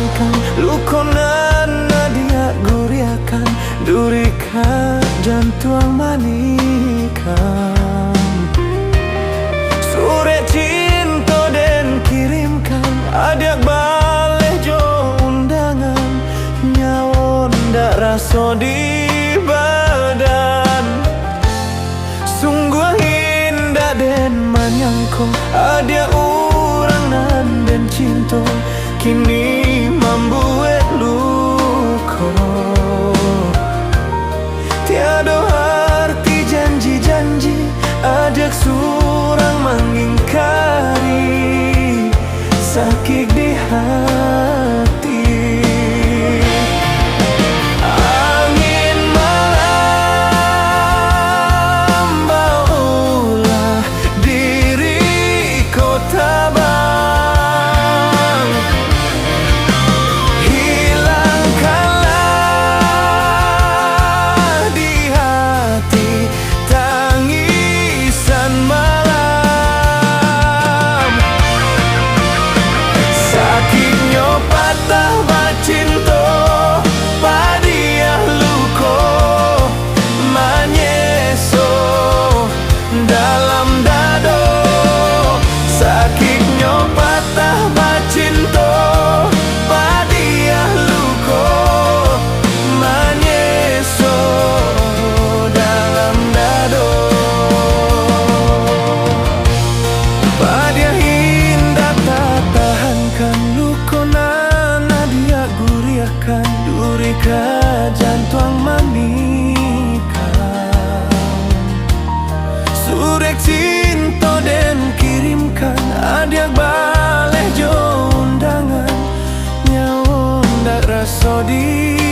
tahankan lukonan nadia guriakan durika jantuang manikan sure cinta den kirimkan adak baleh jo undangan nyawon ndak raso di badan sungguh indah den manyangko ada urang nan den cinta kini membuat luka tiada arti janji-janji ajak surang mengingkari sakit di hati. Angin malam baulah diri kota bang hilangkanlah di hati tangisan malam sakitnya patah bacinto padiah luko manyeso dalam dado sakitnya patah bacinto padiah luko manyeso dalam dado padiah indah tak tahankan lukonan nadia guriakan durika jantuang manikan surek cinta den kirimkan adak baleh jo undangan nyawon ndak raso di